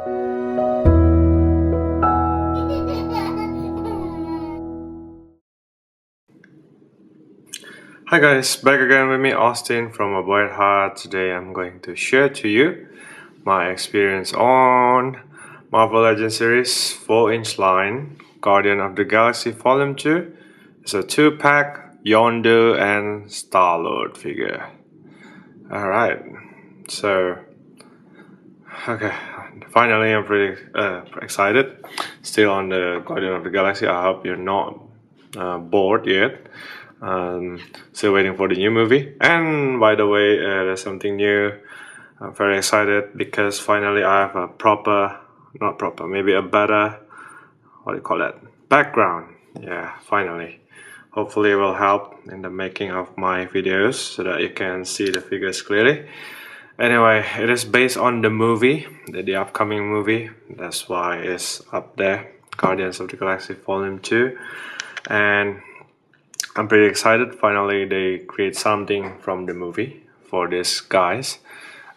Hi guys, back again with me Austin from A Boy at Heart. Today I'm going to share to you my experience on Marvel Legends series 4-inch line Guardian of the Galaxy Volume 2. It's a 2-pack Yondu and Star-Lord figure. Alright, so okay, finally I'm pretty excited. Still on the Guardian of the Galaxy. I hope you're not bored yet. Still waiting for the new movie. And by the way, there's something new. I'm very excited because finally I have a maybe a better, what do you call that, background. Yeah, finally. Hopefully it will help in the making of my videos so that you can see the figures clearly. Anyway, it is based on the movie, the upcoming movie. That's why it's up there, Guardians of the Galaxy Volume 2. And I'm pretty excited. Finally, they create something from the movie for these guys.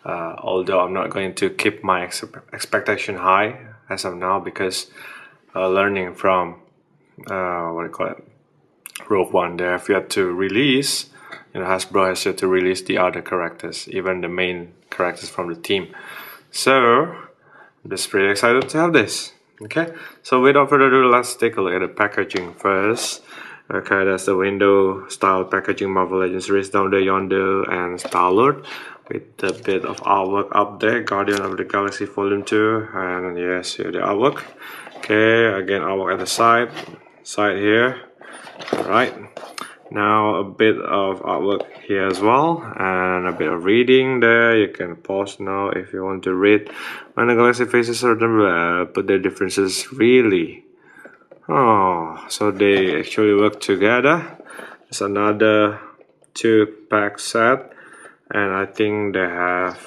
Although I'm not going to keep my expectation high as of now because learning from what do you call it, Rogue One, they have yet to release. Hasbro has yet to release the other characters, even the main characters from the team. So I'm just pretty excited to have this. Okay, so without further ado, let's take a look at the packaging first. Okay, that's the window style packaging Marvel Legends series down there, Yondu and Star-Lord with a bit of artwork up there, Guardian of the Galaxy Volume 2, and yes, here the artwork. Okay, again artwork at the side here. Alright, now a bit of artwork here as well, and a bit of reading there. You can pause now if you want to read. When the galaxy faces certain but their differences really. Oh, so they actually work together. It's another 2-pack set, and I think they have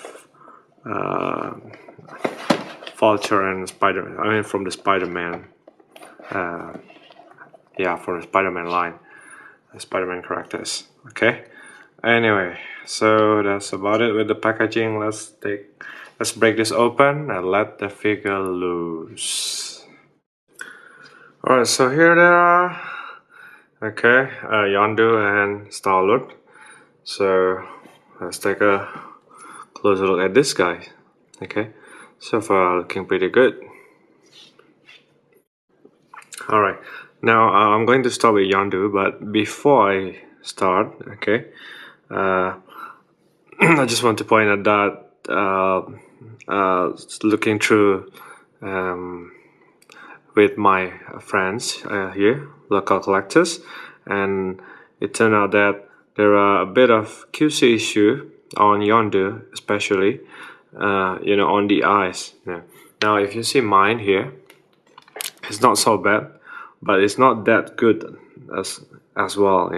Vulture and Spider-Man. I mean, from the Spider-Man. Yeah, from the Spider-Man line, the Spider-Man characters. Okay. Anyway, so that's about it with the packaging. Let's break this open and let the figure loose. Alright, so here they are. Okay, Yondu and Star-Lord. So let's take a closer look at this guy. Okay, so far looking pretty good. Alright, now I'm going to start with Yondu, but before I start, okay, I just want to point out that looking through with my friends here, local collectors, and it turned out that there are a bit of QC issue on Yondu, especially on the eyes. Yeah. Now if you see mine here, it's not so bad, but it's not that good as well.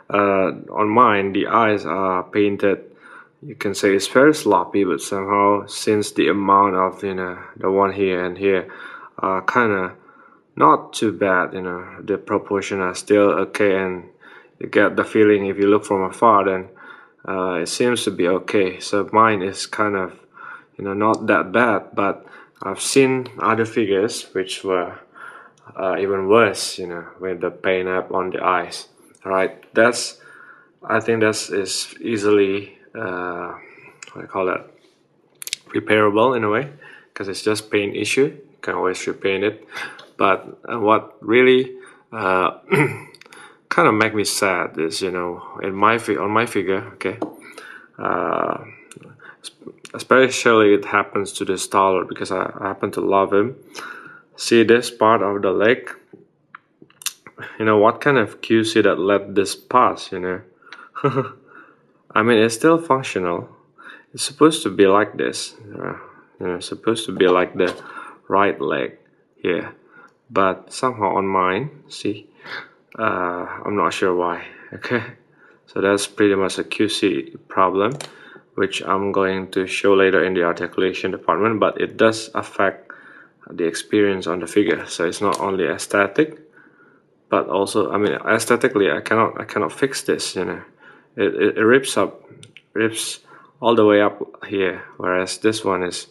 On mine the eyes are painted. You can say it's very sloppy, but somehow since the amount of the one here and here are kind of not too bad, the proportion are still okay, and you get the feeling if you look from afar, then it seems to be okay. So mine is kind of not that bad, but I've seen other figures which were even worse, with the paint up on the eyes. Alright, I think that is easily what do you call that, repairable in a way, because it's just paint issue. You can always repaint it. But what really kind of make me sad is, on my figure, okay, especially it happens to the Star-Lord because I happen to love him. See this part of the leg? What kind of QC that let this pass? I mean, it's still functional. It's supposed to be like this. Supposed to be like the right leg here, but somehow on mine, see, I'm not sure why. Okay, so that's pretty much a QC problem, which I'm going to show later in the articulation department, but it does affect the experience on the figure. So it's not only aesthetic, but also, I mean, aesthetically I cannot fix this. It rips all the way up here, whereas this one is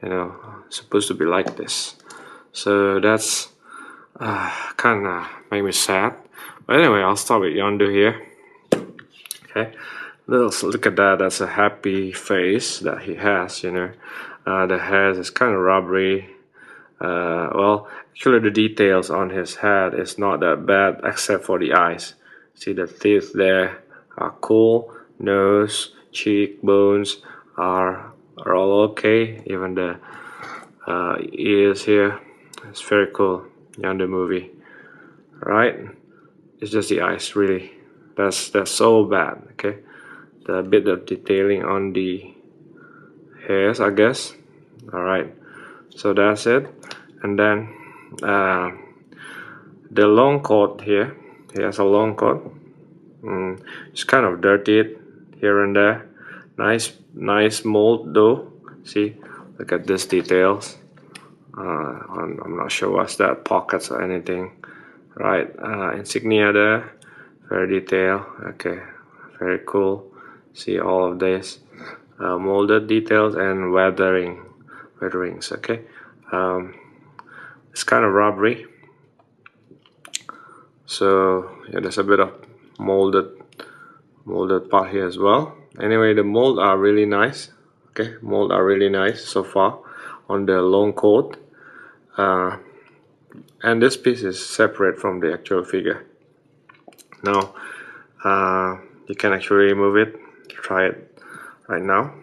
you know, supposed to be like this. So that's kind of made me sad. But anyway, I'll start with Yondu here. Okay, let's look at that. That's a happy face that he has, you know. The hair is kind of rubbery. Well, actually the details on his head is not that bad except for the eyes. See the teeth there are cool. Nose, cheekbones are all okay. Even the ears here, it's very cool. Yondu movie, right? It's just the eyes, really. That's so bad. Okay, the bit of detailing on the hairs, I guess. All right, so that's it. And then the long coat here. He has a long coat. It's kind of dirty here and there. Nice mold though. See, look at this details. I'm not sure what's that, pockets or anything. Right, insignia there, very detailed. Okay, very cool. See all of this molded details and weatherings. Okay, it's kind of rubbery. So yeah, there's a bit of molded part here as well. Anyway, the mold are really nice. Okay, mold are really nice so far on the long coat. And this piece is separate from the actual figure. Now you can actually remove it. Try it right now.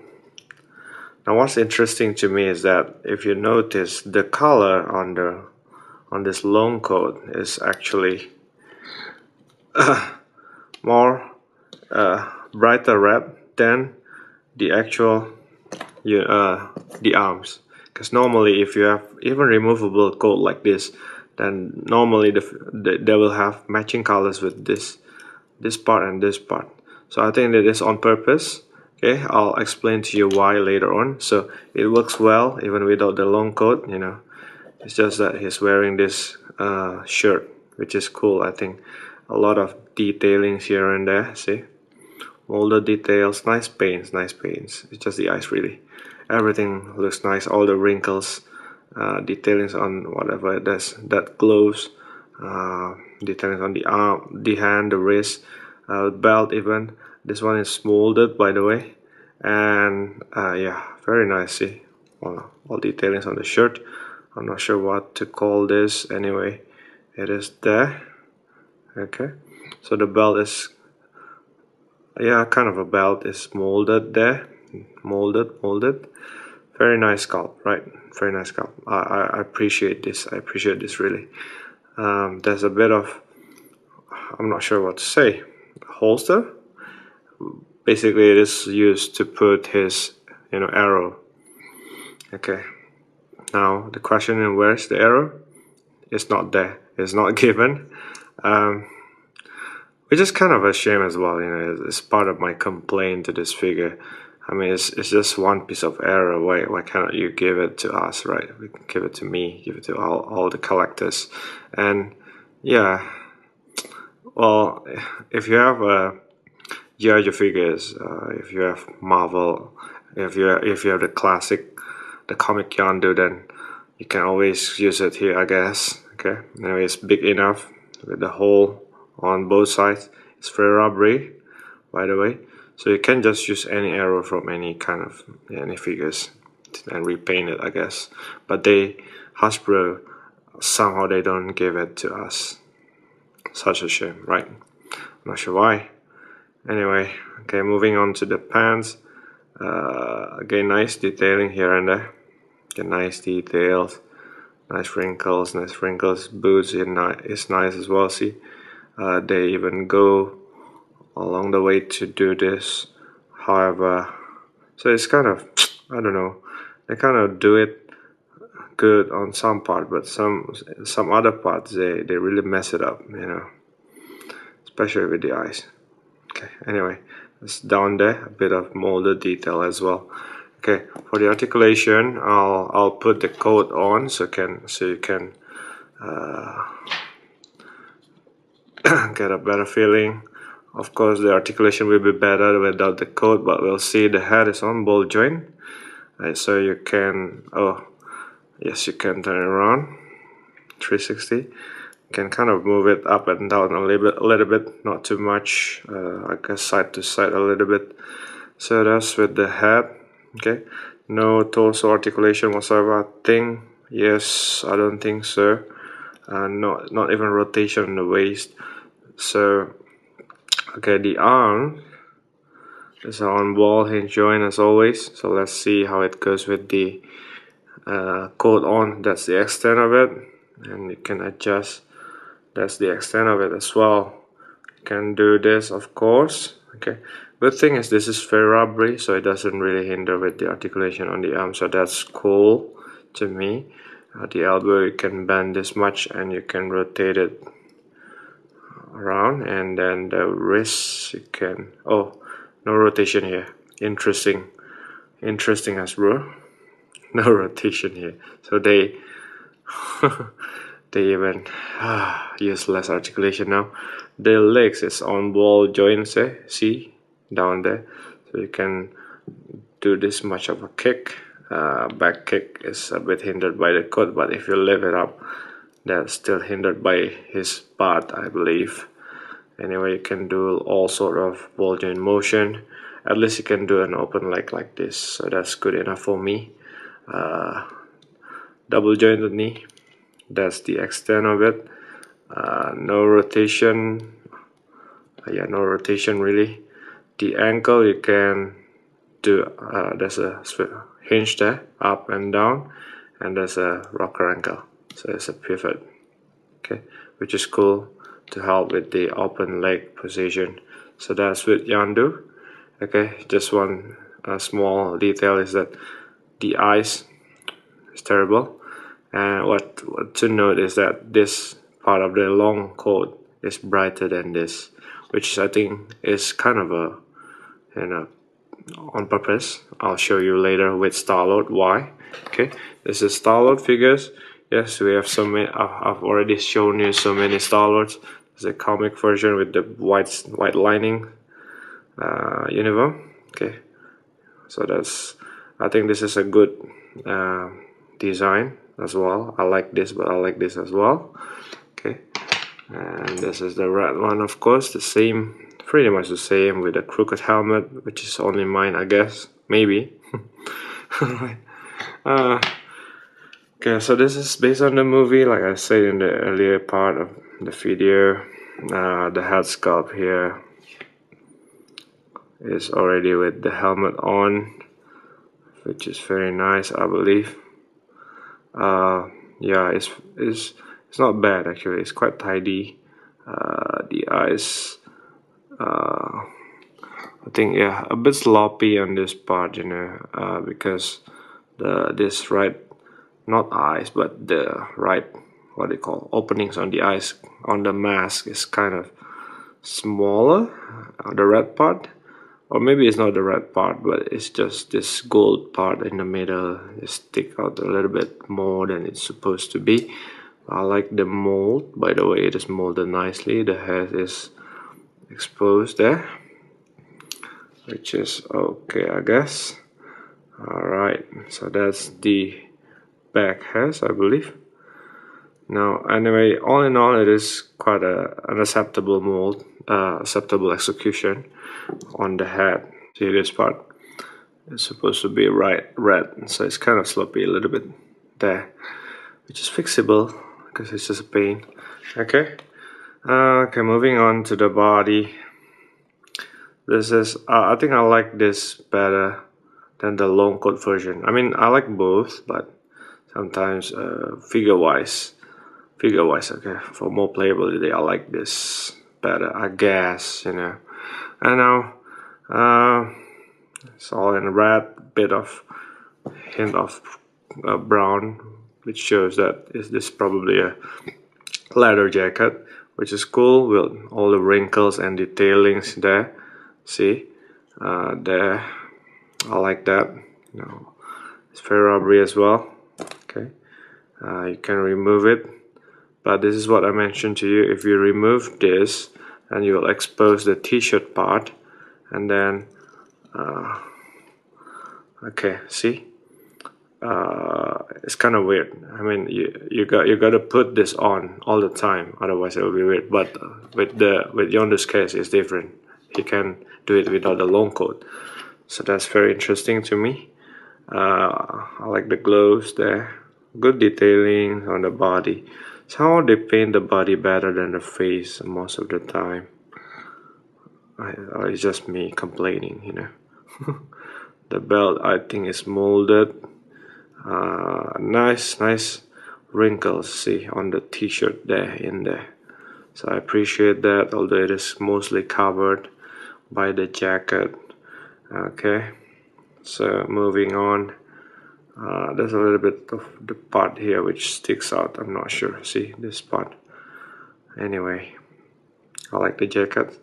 Now what's interesting to me is that if you notice, the color on this long coat is actually more brighter red than the actual the arms. Because normally if you have even removable coat like this, then normally they will have matching colors with this part and this part. So I think that is on purpose. Okay, I'll explain to you why later on. So it works well even without the long coat, you know. It's just that he's wearing this shirt, which is cool. I think a lot of detailings here and there. See, all the details, nice paints. It's just the eyes, really. Everything looks nice. All the wrinkles, detailings on whatever it is, that gloves, detailings on the arm, the hand, the wrist, belt even. This one is molded, by the way. And yeah, very nice. See, all detailings on the shirt. I'm not sure what to call this. Anyway, it is there. Okay, so the belt is, yeah, kind of a belt is molded there. Molded. Very nice sculpt, right? Very nice sculpt. I appreciate this. I appreciate this, really. There's a bit of, I'm not sure what to say, holster. Basically it is used to put his, you know, arrow. Okay, now the question is, where's the arrow? It's not there. It's not given, which is kind of a shame as well. You know, it's part of my complaint to this figure. I mean, it's just one piece of arrow. Why cannot you give it to us, right? We can give it to me, give it to all the collectors. And yeah, well, if you have GOTG figures, if you have Marvel, if you have the classic, the comic Yondu, then you can always use it here, I guess. Okay, now it's big enough with the hole on both sides. It's very rubbery, by the way, so you can just use any arrow from any kind of any figures and repaint it, I guess. But Hasbro, somehow they don't give it to us. Such a shame, right? I'm not sure why. Anyway, okay, moving on to the pants. Again, nice detailing here and there. Okay, nice details, nice wrinkles. Boots is nice as well. See, they even go along the way to do this. However, so it's kind of, I don't know, they kind of do it good on some part, but some other parts they really mess it up, you know, especially with the eyes. Okay, anyway, it's down there, a bit of molded detail as well. Okay, for the articulation, I'll put the coat on so you can get a better feeling. Of course, the articulation will be better without the coat, but we'll see. The head is on ball joint. So you can, oh yes, you can turn it around 360. You can kind of move it up and down a little bit, not too much. I guess side to side a little bit. So that's with the head. Okay, no torso articulation whatsoever. I think, yes, I don't think so. Not even rotation in the waist. So okay, the arm is on ball hinge joint as always. So let's see how it goes with the coat on. That's the extent of it, and you can adjust. That's the extent of it as well. You can do this, of course. Okay, good thing is this is very rubbery, so it doesn't really hinder with the articulation on the arm, so that's cool to me. At the elbow you can bend this much and you can rotate it around, and then the wrist you can, oh, no rotation here. Interesting Hasbro. No rotation here, so they they even use less articulation now. The legs is on ball joints, see down there, so you can do this much of a kick. Back kick is a bit hindered by the coat, but if you lift it up, that's still hindered by his butt, I believe. Anyway, you can do all sort of ball joint motion. At least you can do an open leg like this, so that's good enough for me. Double jointed knee, that's the extent of it. No rotation, yeah, no rotation really. The ankle you can do, there's a hinge there, up and down, and there's a rocker ankle, so it's a pivot, okay, which is cool to help with the open leg position. So that's with Yondu. Okay, just one small detail is that the eyes is terrible, and what to note is that this part of the long coat is brighter than this, which I think is kind of a, you know, on purpose. I'll show you later with Star-Lord why. Okay, this is Star-Lord figures. Yes, we have so many. I've already shown you so many Star-Lords. There's a comic version with the white lining uniform. Okay, so that's, I think this is a good design as well. I like this, but I like this as well. Okay, and this is the red one, of course, the same, pretty much the same, with a crooked helmet, which is only mine, I guess, maybe. Alright. Okay, so this is based on the movie, like I said in the earlier part of the video. The head sculpt here is already with the helmet on, which is very nice, I believe. Yeah, it's not bad actually. It's quite tidy. The eyes, I think, yeah, a bit sloppy on this part, you know, because this right, not eyes, but the right, what they call openings on the eyes on the mask is kind of smaller, the red part, or maybe it's not the red part, but it's just this gold part in the middle. It stick out a little bit more than it's supposed to be. I like the mold, by the way. It is molded nicely. The head is exposed there, which is okay, I guess. Alright, so that's the back hairs, I believe. Now, anyway, all in all, it is quite an acceptable mold, acceptable execution on the head. See, this part is supposed to be red, so it's kind of sloppy a little bit there, which is fixable because it's just a pain. Okay, okay, moving on to the body. This is, I think I like this better than the long coat version. I mean, I like both, but sometimes figure-wise, okay, for more playability, I like this better, I guess, you know. And now it's all in red, bit of hint of brown, which shows that this is probably a leather jacket, which is cool with all the wrinkles and detailings there. See, there, I like that. You know, it's very rubbery as well. Okay, you can remove it, but this is what I mentioned to you. If you remove this, and you will expose the t-shirt part, and then okay, see, it's kind of weird. I mean, you got to put this on all the time, otherwise it will be weird. But with Yondu's case, it's different. You can do it without the long coat, so that's very interesting to me. I like the gloves there, good detailing on the body. Somehow they paint the body better than the face most of the time. It's just me complaining, you know. The belt, I think, is molded. Nice wrinkles, see, on the t-shirt there, in there. So I appreciate that, although it is mostly covered by the jacket. Okay, so moving on. There's a little bit of the part here which sticks out. I'm not sure. See this part. Anyway, I like the jacket.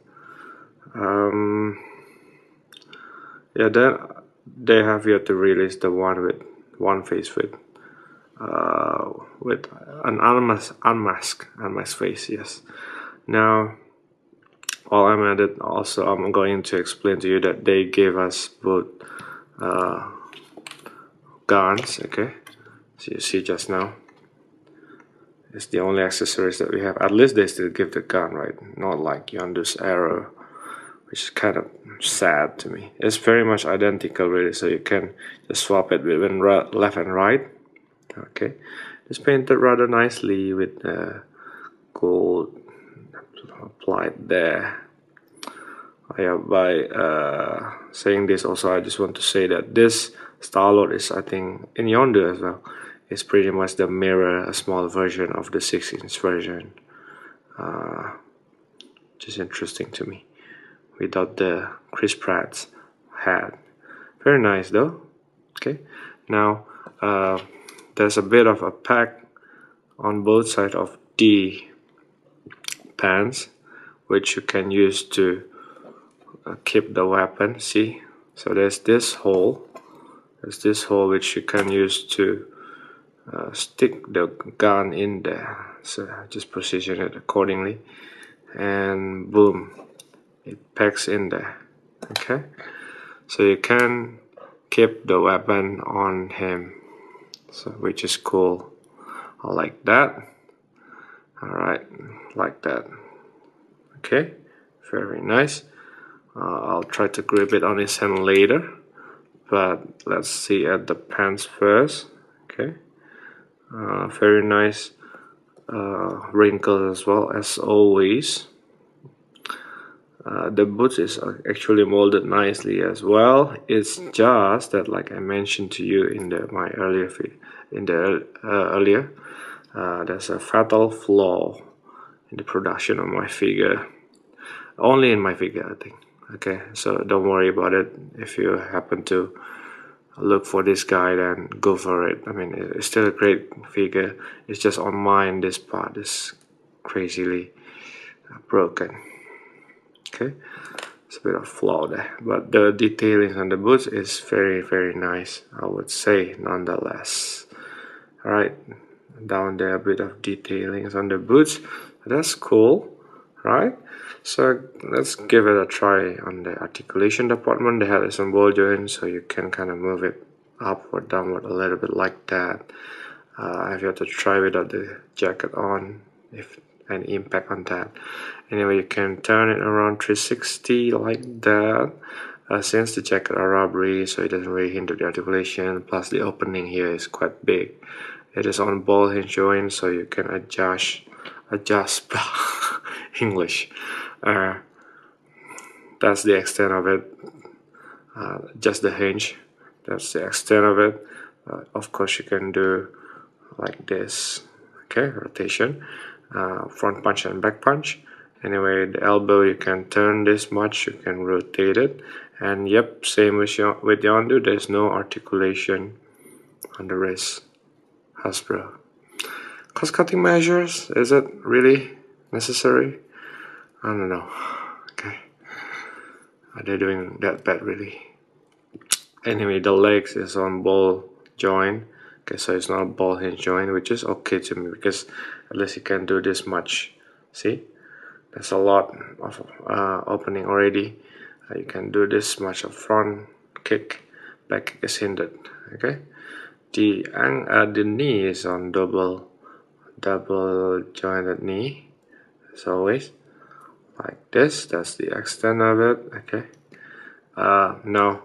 Yeah, then they have yet to release the one with one face with an unmasked face. Yes. Now, while I'm at it, also I'm going to explain to you that they gave us both guns. Okay, so you see just now, it's the only accessories that we have. At least they still give the gun, right? Not like Yondu's arrow, which is kind of sad to me. It's very much identical, really, so you can just swap it between left and right. Okay, it's painted rather nicely with gold applied there. Yeah, by saying this also, I just want to say that this Star-Lord is, I think, in Yondu as well. It's pretty much the mirror, a small version of the 6-inch version. Just interesting to me, without the Chris Pratt's hat. Very nice though. Okay, now there's a bit of a pack on both sides of the pants, which you can use to keep the weapon. See, so there's this hole which you can use to stick the gun in there. So just position it accordingly, and boom, it packs in there. Okay, so you can keep the weapon on him, so which is cool. I like that. Alright, like that. Okay, very nice. I'll try to grip it on his hand later, but let's see at the pants first. Okay, very nice wrinkles as well as always. The boots is actually molded nicely as well. It's just that, like I mentioned to you in my earlier earlier, there's a fatal flaw in the production of my figure. Only in my figure, I think. Okay, so don't worry about it. If you happen to look for this guy, then go for it. I mean, it's still a great figure. It's just on mine, this part is crazily broken. Okay, it's a bit of flaw there, but the detailing on the boots is very nice, I would say, nonetheless. Alright, down there a bit of detailing on the boots. That's cool, right? So let's give it a try on the articulation department. They have some ball joints, so you can kind of move it upward, downward a little bit like that. I've yet to try without the jacket on, if any impact on that. Anyway, you can turn it around 360 like that. Since the jacket are rubbery, so it doesn't really hinder the articulation. Plus the opening here is quite big. It is on ball hinge joint, so you can adjust English. That's the extent of it. Just the hinge. That's the extent of it. Of course, you can do like this. Okay, rotation, front punch and back punch. Anyway, the elbow, you can turn this much, you can rotate it, and yep, same with Yondu, there's no articulation on the wrist. Hasbro. Cost cutting measures, is it really necessary? I don't know. Okay, are they doing that bad really? Anyway, the legs is on ball joint. Okay, so it's not a ball hinge joint, which is okay to me because at least you can do this much. See? There's a lot of opening already. You can do this much of front kick, back kick is hindered. Okay, the knee is on double jointed knee, as always, like this. That's the extent of it. Okay. Now,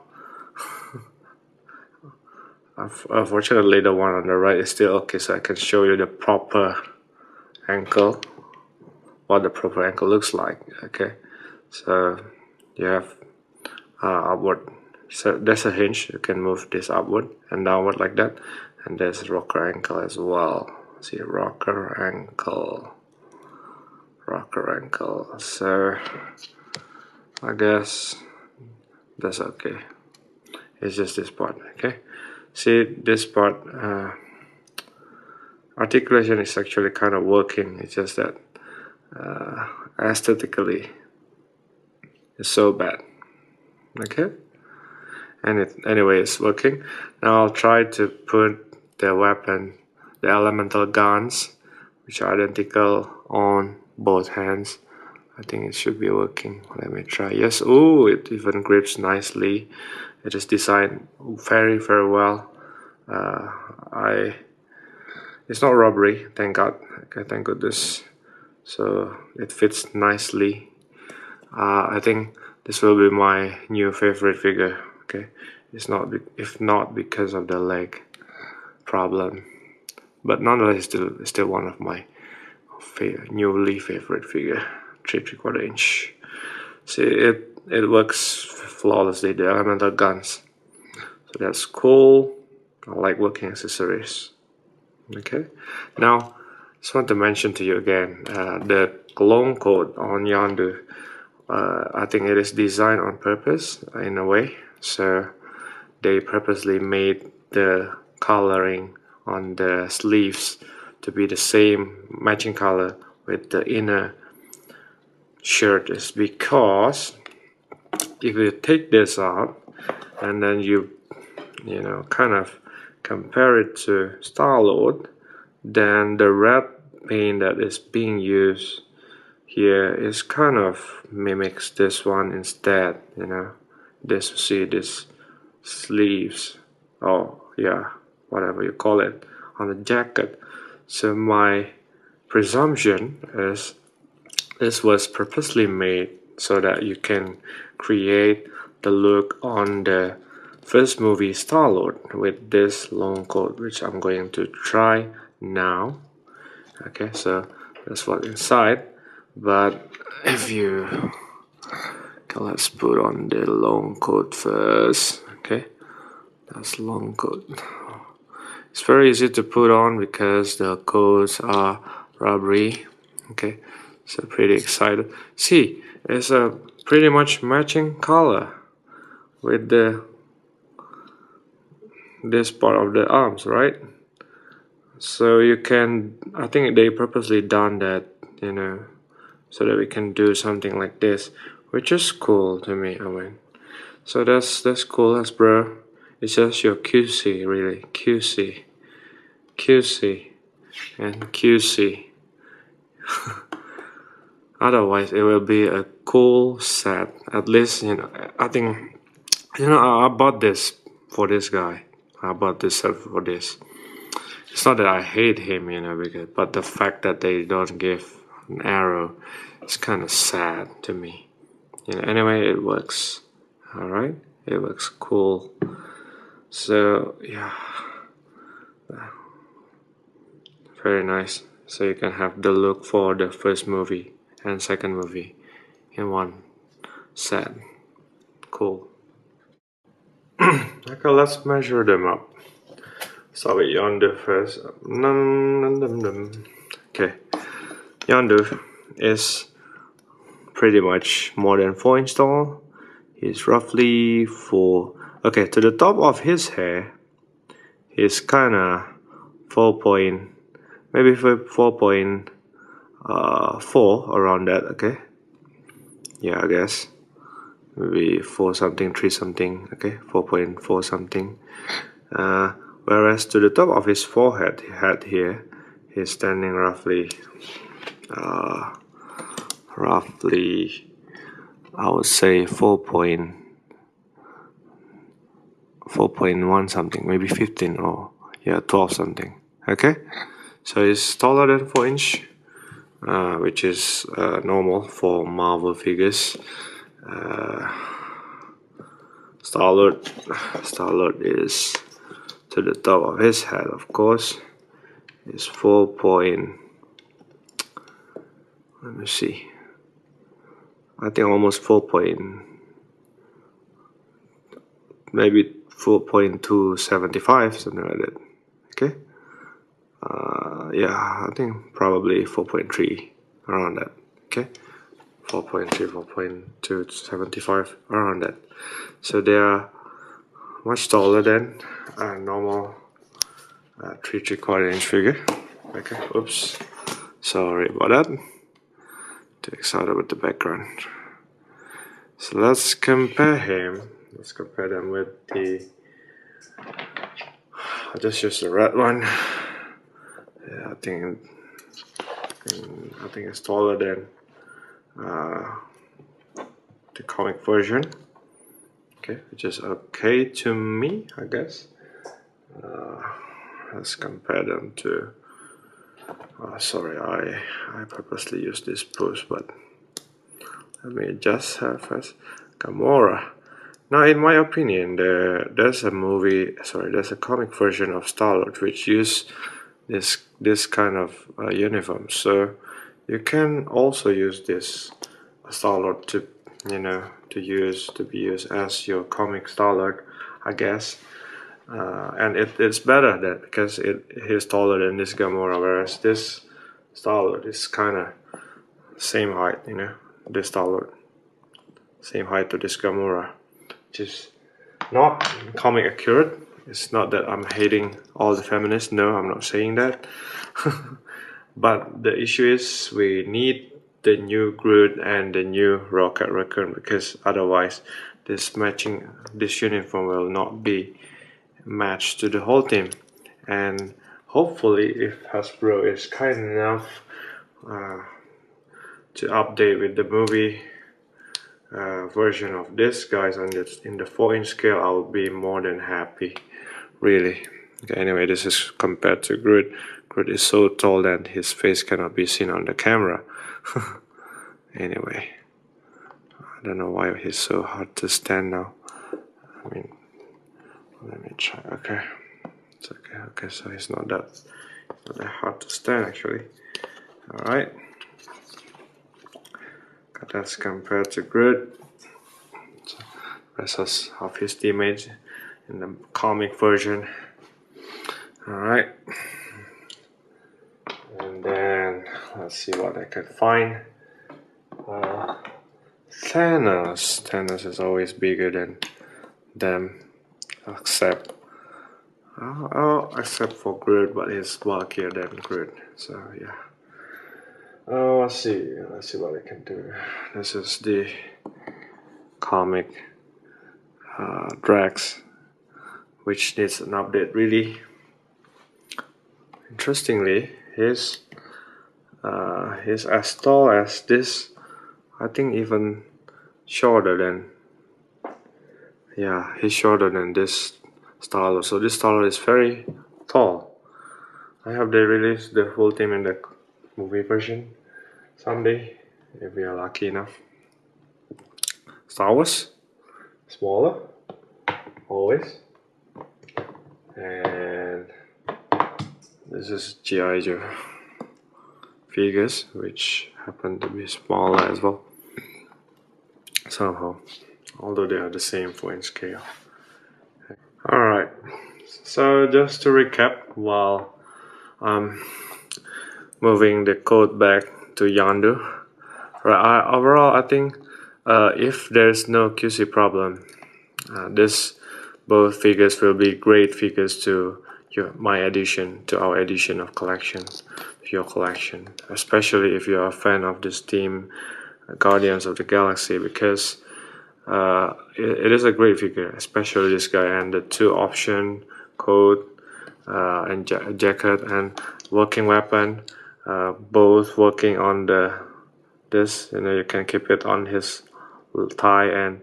unfortunately, the one on the right is still okay, so I can show you the proper ankle, what the proper ankle looks like. Okay, so you have upward, so there's a hinge, you can move this upward and downward like that, and there's rocker ankle as well. See, rocker ankle, so I guess that's okay. It's just this part. Okay, see this part, articulation is actually kind of working. It's just that aesthetically it's so bad. Okay, and anyway, it's working. Now I'll try to put the weapon, the elemental guns, which are identical, on both hands. I think it should be working. Let me try. Yes. Oh, it even grips nicely. It is designed very well. It's not rubbery, thank God. Okay, thank goodness. So it fits nicely. I think this will be my new favorite figure. Okay, it's not if not because of the leg problem, but nonetheless, it's still one of my newly favorite figure. 3/4 inch. See, it works flawlessly. The elemental guns, so that's cool. I like working accessories. Okay, now just want to mention to you again, the long coat on Yondu. I think it is designed on purpose in a way, so they purposely made the coloring on the sleeves to be the same matching color with the inner shirt, is because if you take this out and then you know kind of compare it to Star-Lord, then the red paint that is being used here is kind of mimics this one instead. You know, this, see this sleeves, oh yeah, whatever you call it, on the jacket. So my presumption is this was purposely made so that you can create the look on the first movie Star-Lord with this long coat, which I'm going to try now. Okay, so that's what's inside. But if you, okay, let's put on the long coat first. Okay, that's long coat. It's very easy to put on because the coats are rubbery. Okay, so pretty excited. See, it's a pretty much matching color with this part of the arms, right? So you can, I think they purposely done that, you know, so that we can do something like this, which is cool to me. I mean, so that's cool, Hasbro. It's just your QC, really, QC, and QC. Otherwise, it will be a cool set. At least, you know, I think, you know, I bought this for this guy. I bought this set for this. It's not that I hate him, you know, but the fact that they don't give an arrow is kind of sad to me. You know, anyway, it works. All right, it looks cool. So yeah, very nice. So you can have the look for the first movie and second movie in one set. Cool. Okay, let's measure them up. Start with Yondu first. Okay, Yondu is pretty much more than 4 inches tall. He's roughly 4. Okay, to the top of his hair, he's kinda 4.4 around that. Okay, yeah, I guess maybe 4 something, 3 something. Okay, 4.4 something. Whereas to the top of his forehead, here, he's standing roughly, I would say 4.1 something, maybe 15, or yeah, 12 something. Okay, so it's taller than 4 inch, which is normal for Marvel figures. Star-Lord is to the top of his head, of course. Is 4 point, let me see, I think almost 4 point, maybe 4.275, something like that. Okay, yeah, I think probably 4.3, around that. Okay, 4.3, 4.275, around that. So they are much taller than a normal 3/4 inch figure. Okay, oops, sorry about that. Too excited with the background. So let's compare him. Let's compare them with the. I just use the red one. Yeah, I think it's taller than the comic version. Okay, which is okay to me, I guess. Let's compare them to. Sorry, I purposely used this pose, but let me adjust her first. Gamora. Now, in my opinion, there's a comic version of Star-Lord which use this kind of uniform. So you can also use this Star-Lord to be used as your comic Star-Lord, I guess. And it's better that because he's taller than this Gamora, whereas this Star-Lord is kind of same height, this Star-Lord, same height to this Gamora, which is not comic accurate. It's not that I'm hating all the feminists. No, I'm not saying that. But the issue is we need the new Groot and the new Rocket Raccoon, because otherwise this uniform will not be matched to the whole team. And hopefully, if Hasbro is kind enough to update with the movie version of this guys in the 4-inch scale, I will be more than happy, really. Okay, anyway, this is compared to Groot. Groot is so tall that his face cannot be seen on the camera. Anyway, I don't know why he's so hard to stand now. I mean, let me try. Okay, it's okay. Okay, so he's not that hard to stand actually. All right. That's compared to Groot. So rest of his teammates in the comic version. Alright. And then let's see what I can find. Thanos. Thanos is always bigger than them, except for Groot, but he's bulkier than Groot. So yeah. Let's see what I can do. This is the comic Drax, which needs an update really. Interestingly, he's as tall as this. I think even shorter than. Yeah, he's shorter than this Star-Lord. So this Star-Lord is very tall. I hope they release the full team in the movie version someday, if we are lucky enough. Star Wars, smaller, always. And this is G.I. Joe figures, which happen to be smaller as well, somehow, although they are the same 4-inch scale. Alright, so just to recap while I'm moving the code back to Yondu. Right, overall, I think if there's no QC problem, both figures will be great figures to our edition of collection, to your collection, especially if you're a fan of this team, Guardians of the Galaxy, because it is a great figure, especially this guy, and the 2 option code and jacket and working weapon, both working on this. You can keep it on his thigh and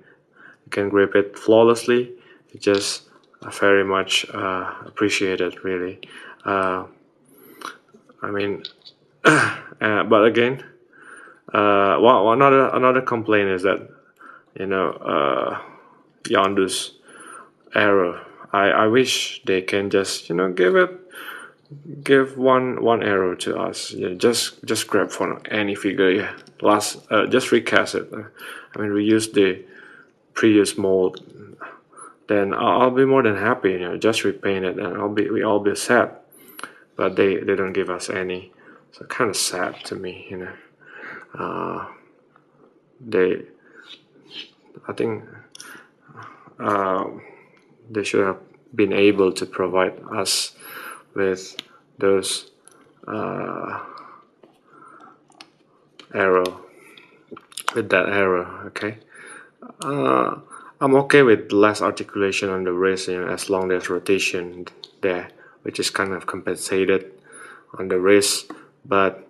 you can grip it flawlessly. Just very much appreciated, really. I mean, but again, another complaint is that, you know, Yondu's arrow. I wish they can just, you know, give one arrow to us. Yeah, just grab from any figure. Yeah, just recast it. I mean, reuse the previous mold. Then I'll be more than happy. You know, just repaint it, and we all be sad. But they don't give us any. So kind of sad to me. You know, I think they should have been able to provide us with those arrow, with that arrow. Okay, I'm okay with less articulation on the wrist, you know, as long as rotation there, which is kind of compensated on the wrist. But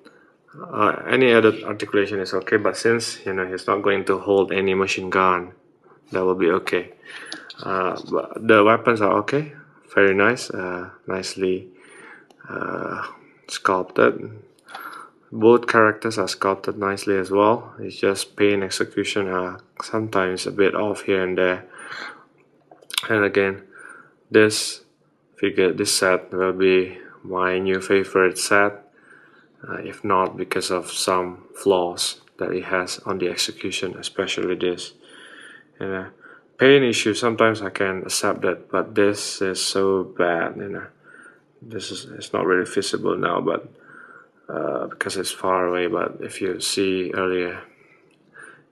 any other articulation is okay. But since, you know, he's not going to hold any machine gun, that will be okay. But the weapons are okay, very nice, nicely sculpted. Both characters are sculpted nicely as well. It's just paint execution are sometimes a bit off here and there. And again, this set will be my new favorite set, if not because of some flaws that it has on the execution, especially this. And paint issue, sometimes I can accept that, but this is so bad. You know, it's not really visible now, but because it's far away. But if you see earlier,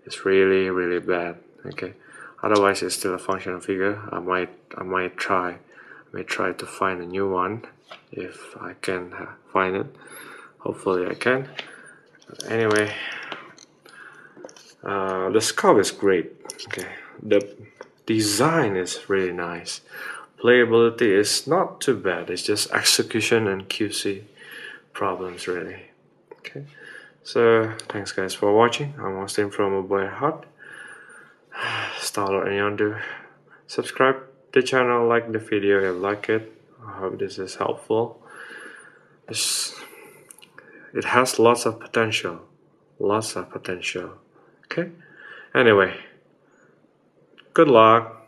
it's really bad. Okay, otherwise it's still a functional figure. I might try to find a new one if I can find it. Hopefully I can. Anyway, the sculpt is great. Okay, the design is really nice. Playability is not too bad. It's just execution and QC problems, really. Okay, so thanks guys for watching. I'm Austin from A Boy Heart, Star-Lord and Yondu. Subscribe to the channel, like the video if you like it. I hope this is helpful. It has lots of potential. Okay, anyway, good luck.